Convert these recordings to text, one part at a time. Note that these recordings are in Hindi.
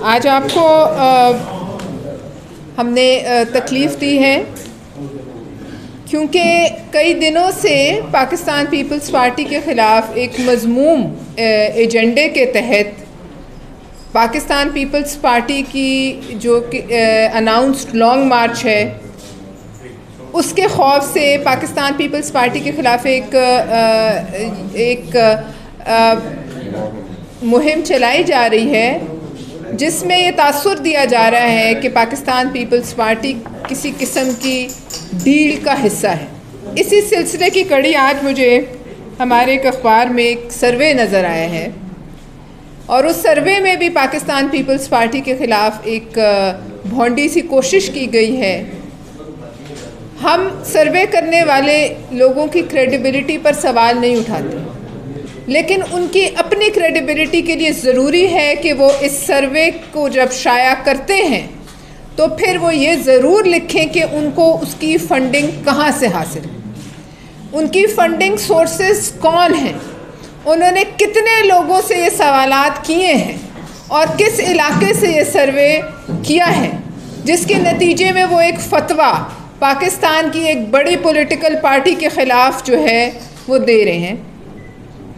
आज आपको हमने तकलीफ़ दी है क्योंकि कई दिनों से पाकिस्तान पीपल्स पार्टी के ख़िलाफ़ एक मज़मूम एजेंडे के तहत पाकिस्तान पीपल्स पार्टी की जो कि अनाउंस्ड लॉन्ग मार्च है, उसके खौफ से पाकिस्तान पीपल्स पार्टी के ख़िलाफ़ एक मुहिम चलाई जा रही है जिसमें ये तासुर दिया जा रहा है कि पाकिस्तान पीपल्स पार्टी किसी किस्म की डील का हिस्सा है। इसी सिलसिले की कड़ी आज मुझे हमारे एक अखबार में एक सर्वे नज़र आया है और उस सर्वे में भी पाकिस्तान पीपल्स पार्टी के ख़िलाफ़ एक भोंडी सी कोशिश की गई है। हम सर्वे करने वाले लोगों की क्रेडिबिलिटी पर सवाल नहीं उठाते, लेकिन उनकी अपनी क्रेडिबिलिटी के लिए ज़रूरी है कि वो इस सर्वे को जब शाया करते हैं तो फिर वो ये ज़रूर लिखें कि उनको उसकी फ़ंडिंग कहाँ से हासिल है, उनकी फ़ंडिंग सोर्सेस कौन हैं, उन्होंने कितने लोगों से ये सवालात किए हैं और किस इलाके से ये सर्वे किया है, जिसके नतीजे में वो एक फ़तवा पाकिस्तान की एक बड़ी पॉलिटिकल पार्टी के ख़िलाफ़ जो है वो दे रहे हैं।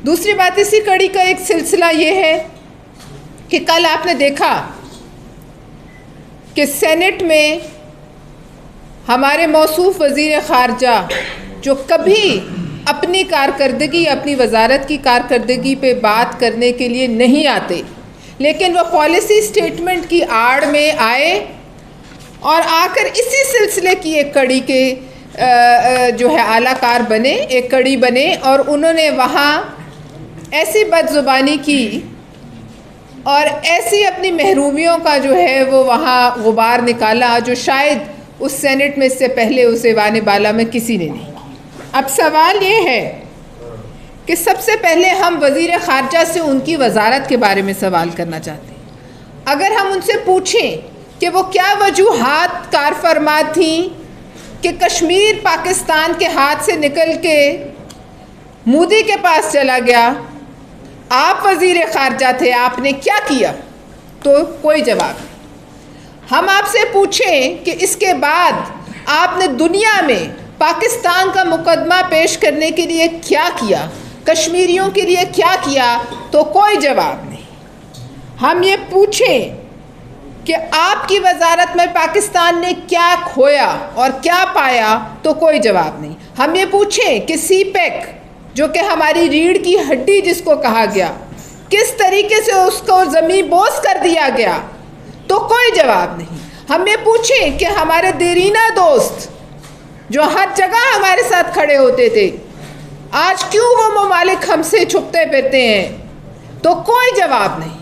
दूसरी बात, इसी कड़ी का एक सिलसिला ये है कि कल आपने देखा कि सेनेट में हमारे मौसूफ वज़ीर ख़ारजा जो कभी अपनी कारकर्दगी, अपनी वजारत की कारकर्दगी पे बात करने के लिए नहीं आते, लेकिन वह पॉलिसी स्टेटमेंट की आड़ में आए और आकर इसी सिलसिले की एक कड़ी के जो है आलाकार बने, एक कड़ी बने और उन्होंने वहाँ ऐसी बदज़ुबानी की और ऐसी अपनी महरूमियों का जो है वो वहाँ गुबार निकाला जो शायद उस सेनेट में इससे पहले उस ऐवान बाला में किसी ने नहीं। अब सवाल ये है कि सबसे पहले हम वज़ीर ख़ारजा से उनकी वजारत के बारे में सवाल करना चाहते हैं। अगर हम उनसे पूछें कि वो क्या वजूहात कार फरमा थी कि कश्मीर पाकिस्तान के हाथ से निकल के मोदी के पास चला गया, आप वज़ीर ख़ारजा थे, आपने क्या किया, तो कोई जवाब नहीं। हम आपसे पूछें कि इसके बाद आपने दुनिया में पाकिस्तान का मुकदमा पेश करने के लिए क्या किया, कश्मीरियों के लिए क्या किया, तो कोई जवाब नहीं। हम ये पूछें कि आपकी वजारत में पाकिस्तान ने क्या खोया और क्या पाया, तो कोई जवाब नहीं। हम ये पूछें कि सीपेक जो कि हमारी रीढ़ की हड्डी जिसको कहा गया, किस तरीके से उसको ज़मीन बोस कर दिया गया, तो कोई जवाब नहीं। हम ये पूछें कि हमारे देरीना दोस्त जो हर जगह हमारे साथ खड़े होते थे, आज क्यों वो ममालिक हमसे छुपते फिरते हैं, तो कोई जवाब नहीं।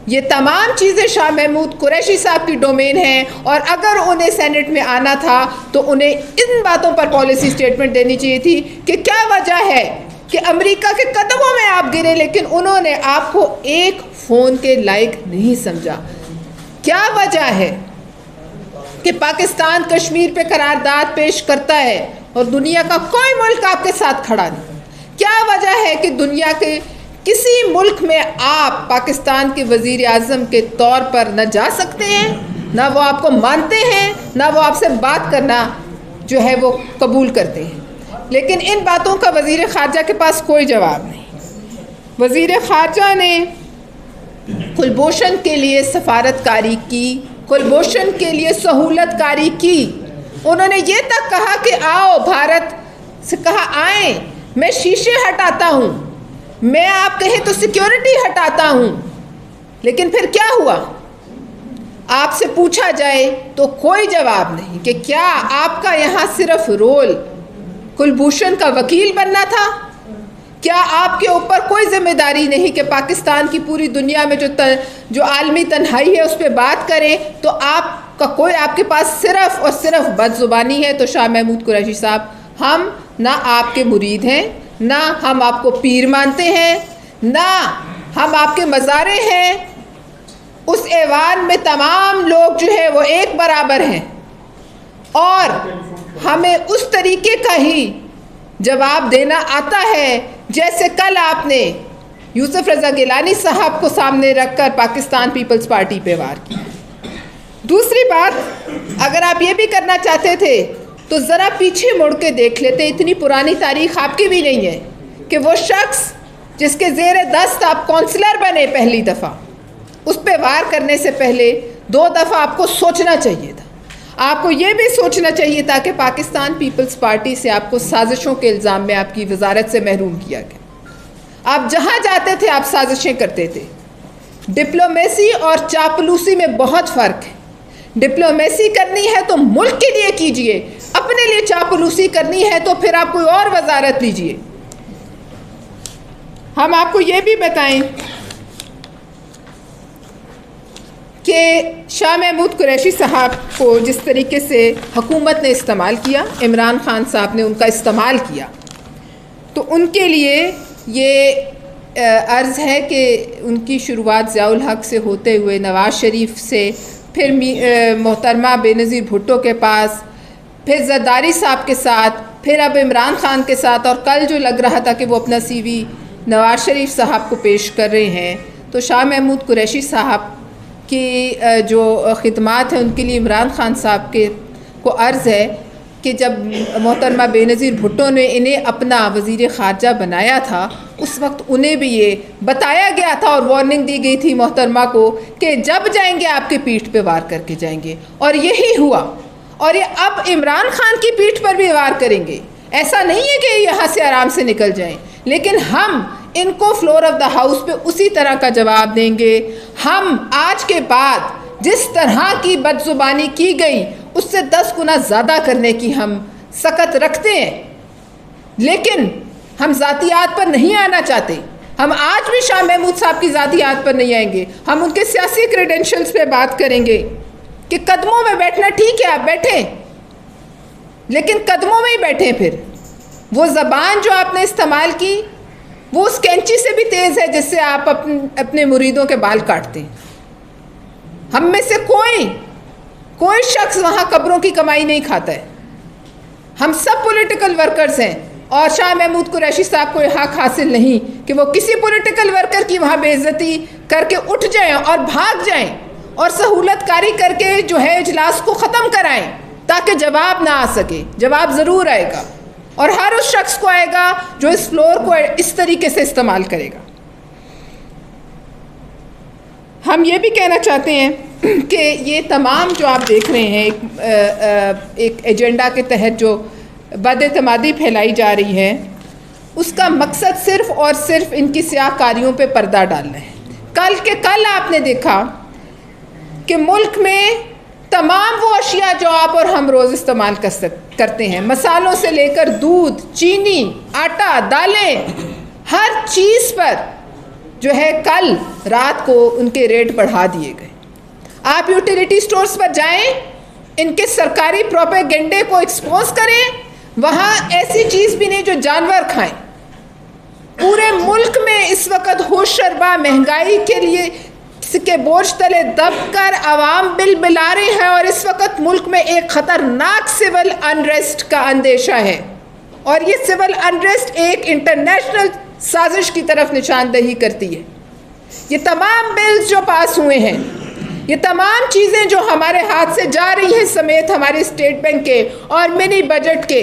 ये तमाम चीज़ें शाह महमूद कुरैशी साहब की डोमेन हैं और अगर उन्हें सेनेट में आना था तो उन्हें इन बातों पर पॉलिसी स्टेटमेंट देनी चाहिए थी कि क्या वजह है कि अमेरिका के कदमों में आप गिरे लेकिन उन्होंने आपको एक फ़ोन के लायक नहीं समझा। क्या वजह है कि पाकिस्तान कश्मीर पे करारदाद पेश करता है और दुनिया का कोई मुल्क आपके साथ खड़ा नहीं? क्या वजह है कि दुनिया के किसी मुल्क में आप पाकिस्तान के वज़ीर आज़म के तौर पर न जा सकते हैं, ना वो आपको मानते हैं, ना वो आपसे बात करना जो है वो कबूल करते हैं, लेकिन इन बातों का वज़ीर ख़ारजा के पास कोई जवाब नहीं। वज़ीर ख़ारजा ने कुलभूषण के लिए सफारतकारी की, कुलभूषण के लिए सहूलतकारी की। उन्होंने ये तक कहा कि आओ, भारत से कहा आए, मैं शीशे हटाता हूँ, मैं आप कहें तो सिक्योरिटी हटाता हूँ, लेकिन फिर क्या हुआ? आपसे पूछा जाए तो कोई जवाब नहीं कि क्या आपका यहाँ सिर्फ रोल कुलभूषण का वकील बनना था? क्या आपके ऊपर कोई जिम्मेदारी नहीं कि पाकिस्तान की पूरी दुनिया में जो आलमी तन्हाई है उस पर बात करें? तो आपका कोई, आपके पास सिर्फ और सिर्फ बदजुबानी है। तो शाह महमूद कुरैशी साहब, हम ना आपके मुरीद हैं, ना हम आपको पीर मानते हैं, ना हम आपके मज़ारे हैं। उस ऐवान में तमाम लोग जो है वो एक बराबर हैं और हमें उस तरीके का ही जवाब देना आता है जैसे कल आपने यूसुफ रज़ा गिलानी साहब को सामने रखकर पाकिस्तान पीपल्स पार्टी पे वार किया। दूसरी बात, अगर आप ये भी करना चाहते थे तो ज़रा पीछे मुड़ के देख लेते, इतनी पुरानी तारीख आपकी भी नहीं है कि वो शख्स जिसके ज़ेर दस्त आप काउंसलर बने पहली दफ़ा, उस पर वार करने से पहले 2 दफ़ा आपको सोचना चाहिए था। आपको ये भी सोचना चाहिए था कि पाकिस्तान पीपल्स पार्टी से आपको साजिशों के इल्ज़ाम में आपकी वजारत से महरूम किया गया। आप जहाँ जाते थे आप साजिशें करते थे। डिप्लोमेसी और चापलूसी में बहुत फ़र्क है। डिप्लोमेसी करनी है तो मुल्क के लिए कीजिए, अपने लिए चापलूसी करनी है तो फिर आप कोई और वजारत लीजिए। हम आपको ये भी बताएं कि शाह महमूद कुरैशी साहब को जिस तरीके से हुकूमत ने इस्तेमाल किया, इमरान खान साहब ने उनका इस्तेमाल किया, तो उनके लिए ये अर्ज़ है कि उनकी शुरुआत ज़ियाउल हक़ से होते हुए नवाज़ शरीफ से, फिर मोहतरमा बेनज़ीर भुट्टो के पास, फिर ज़रदारी साहब के साथ, फिर अब इमरान खान के साथ, और कल जो लग रहा था कि वो अपना CV नवाज़ शरीफ साहब को पेश कर रहे हैं। तो शाह महमूद कुरैशी साहब की जो ख़िदमात हैं उनके लिए इमरान खान साहब के को अर्ज़ है कि जब मोहतरमा बेनज़ीर भुट्टो ने इन्हें अपना वज़ीर ख़ारजा बनाया था, उस वक्त उन्हें भी ये बताया गया था और वार्निंग दी गई थी मोहतरमा को कि जब जाएंगे आपके पीठ पे वार करके जाएंगे, और यही हुआ। और ये अब इमरान खान की पीठ पर भी वार करेंगे। ऐसा नहीं है कि यहाँ से आराम से निकल जाएं, लेकिन हम इनको फ्लोर ऑफ द हाउस पे उसी तरह का जवाब देंगे। हम आज के बाद जिस तरह की बदजुबानी की गई उससे 10 गुना ज़्यादा करने की हम सकत रखते हैं, लेकिन हम ज़ातियात पर नहीं आना चाहते। हम आज भी शाह महमूद साहब की ज़ातियात पर नहीं आएंगे। हम उनके सियासी क्रेडेंशियल्स पे बात करेंगे कि कदमों में बैठना ठीक है, आप बैठें, लेकिन कदमों में ही बैठें। फिर वो ज़बान जो आपने इस्तेमाल की वो उस कैंची से भी तेज़ है जिससे आप अपने मुरीदों के बाल काटते हैं। हम में से कोई शख्स वहाँ कब्रों की कमाई नहीं खाता है। हम सब पॉलिटिकल वर्कर्स हैं, और शाह महमूद कुरैशी साहब को हक हासिल नहीं कि वो किसी पॉलिटिकल वर्कर की वहाँ बेइज्जती करके उठ जाएं और भाग जाएं और सहूलतकारी करके जो है इजलास को ख़त्म कराएं ताकि जवाब ना आ सके। जवाब ज़रूर आएगा, और हर उस शख्स को आएगा जो इस फ्लोर को इस तरीके से इस्तेमाल करेगा। हम ये भी कहना चाहते हैं कि ये तमाम जो आप देख रहे हैं एक एजेंडा के तहत जो बदएतमादी फैलाई जा रही है, उसका मकसद सिर्फ़ और सिर्फ इनकी स्याहकारियों पे पर्दा डालना है। कल आपने देखा कि मुल्क में तमाम वो अशिया जो आप और हम रोज़ इस्तेमाल करते हैं, मसालों से लेकर दूध, चीनी, आटा, दालें, हर चीज़ पर जो है कल रात को उनके रेट बढ़ा दिए गए। आप यूटिलिटी स्टोर्स पर जाएं, इनके सरकारी प्रोपेगेंडे को एक्सपोज करें, वहाँ ऐसी चीज़ भी नहीं जो जानवर खाएं। पूरे मुल्क में इस वक्त होशरबा महंगाई के लिए के बोझ तले दबकर आवाम बिल बिला रहे हैं, और इस वक्त मुल्क में एक ख़तरनाक सिविल अनरेस्ट का अंदेशा है, और ये सिविल अनरेस्ट एक इंटरनेशनल साजिश की तरफ निशानदही करती है। ये तमाम बिल्स जो पास हुए हैं, ये तमाम चीज़ें जो हमारे हाथ से जा रही हैं समेत हमारे स्टेट बैंक के और मिनी बजट के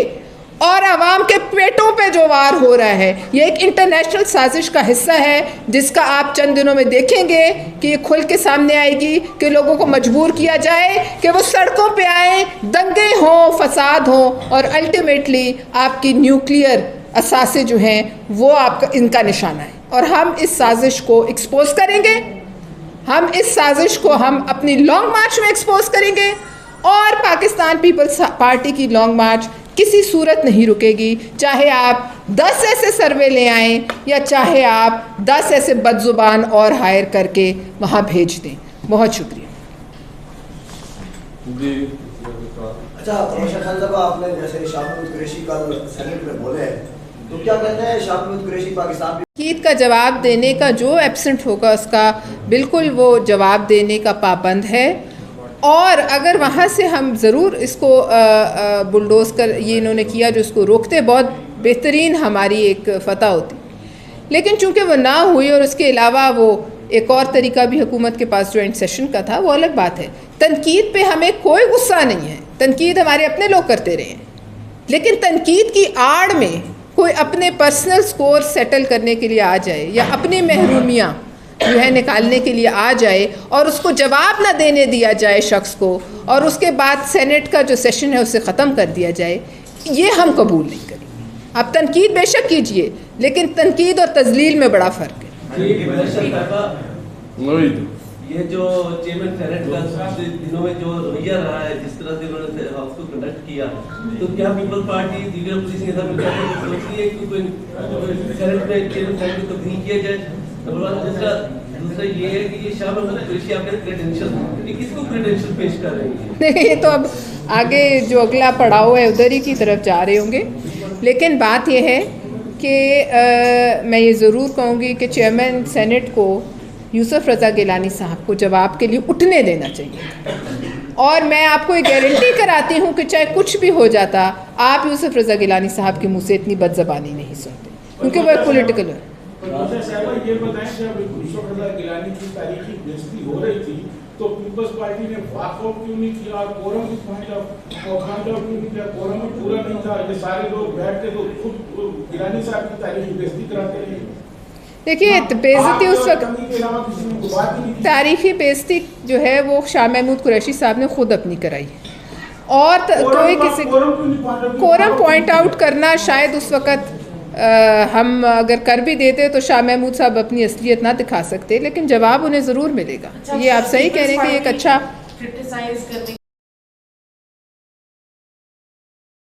और आवाम के पेटों पे जो वार हो रहा है, ये एक इंटरनेशनल साजिश का हिस्सा है जिसका आप चंद दिनों में देखेंगे कि ये खुल के सामने आएगी कि लोगों को मजबूर किया जाए कि वो सड़कों पे आए, दंगे हों, फसाद हों, और अल्टीमेटली आपकी न्यूक्लियर असासे जो हैं वो आपका इनका निशाना है। और हम इस साजिश को एक्सपोज करेंगे, हम इस साजिश को हम अपनी लॉन्ग मार्च में एक्सपोज करेंगे, और पाकिस्तान पीपल्स पार्टी की लॉन्ग मार्च किसी सूरत नहीं रुकेगी, चाहे आप 10 ऐसे सर्वे ले आएँ या चाहे आप 10 ऐसे बदजुबान और हायर करके वहाँ भेज दें। बहुत शुक्रिया। जी अच्छा, रोशन खान साहब, आपने जैसे शाह महमूद कुरैशी कल सेनेट में बोले हैं, तो क्या कहते हैं शाह महमूद कुरैशी पाकिस्तान ईद का जवाब देने का जो एब्सेंट होगा उसका बिल्कुल वो जवाब देने का पाबंद है, और अगर वहाँ से हम ज़रूर इसको बुलडोज कर ये इन्होंने किया जो इसको रोकते, बहुत बेहतरीन हमारी एक फ़तह होती। लेकिन चूंकि वो ना हुई और उसके अलावा वो एक और तरीका भी हुकूमत के पास जॉइंट सेशन का था, वो अलग बात है। तनकीद पे हमें कोई गुस्सा नहीं है, तनकीद हमारे अपने लोग करते रहे हैं, लेकिन तनकीद की आड़ में कोई अपने पर्सनल स्कोर सेटल करने के लिए आ जाए या अपनी महरूमियाँ जो है निकालने के लिए आ जाए और उसको जवाब ना देने दिया जाए शख्स को, और उसके बाद सेनेट का जो सेशन है उसे ख़त्म कर दिया जाए, ये हम कबूल नहीं करेंगे। आप तनकीद बेशक कीजिए, लेकिन तनकीद और तजलील में बड़ा फ़र्क है। ये जो चेयरमैन सेनेट का दिनों में जो रवैया रहा है, जिस तरह से उन्होंने हाउस को कंडक्ट किया, तो क्या पीपल पार्टी दीगर अपोजिशन के साथ मिलकर सोच रही है कि कोई सेनेट में चेयरमैन सेनेट को तब्दील किया जाए? दूसरा ये है कि ये शाह महमूद कुरैशी आपने क्रेडेंशियल, किसको क्रेडेंशियल पेश कर रहे हैं? नहीं, ये तो अब आगे जो अगला पड़ाव है उधर ही की तरफ जा रहे होंगे, लेकिन बात यह है कि मैं ये ज़रूर कहूँगी कि चेयरमैन सेनेट को यूसुफ रज़ा गिलानी साहब को जवाब के लिए उठने देना चाहिए, और मैं आपको एक गारंटी कराती हूँ कि चाहे कुछ भी हो जाता, आप यूसुफ रज़ा गिलानी साहब के मुँह से इतनी बदज़बानी नहीं सुनते, क्योंकि वो एक पॉलिटिकल है। ये बताएं कि अब यूसुफ रज़ा गिलानी की तारीखी बेइज्जती हो रही थी, तो पीपल्स पार्टी ने वॉकआउट क्यों नहीं किया, कोरम क्यों नहीं किया? कोरम पूरा नहीं था, ये सारे लोग बैठ के तो खुद गिलानी साहब की तारीखी बेइज्जती कराते रहे। देखिए, बेइज्जती उस वक्त तारीखी बेइज्जती जो है वो शाह महमूद कुरैशी साहब ने खुद अपनी कराई, और कोई किसी कोरम पॉइंट आउट करना शायद उस वक़्त हम अगर कर भी देते तो शाह महमूद साहब अपनी असलियत ना दिखा सकते, लेकिन जवाब उन्हें ज़रूर मिलेगा। ये आप सही कह रहे हैं कि एक अच्छा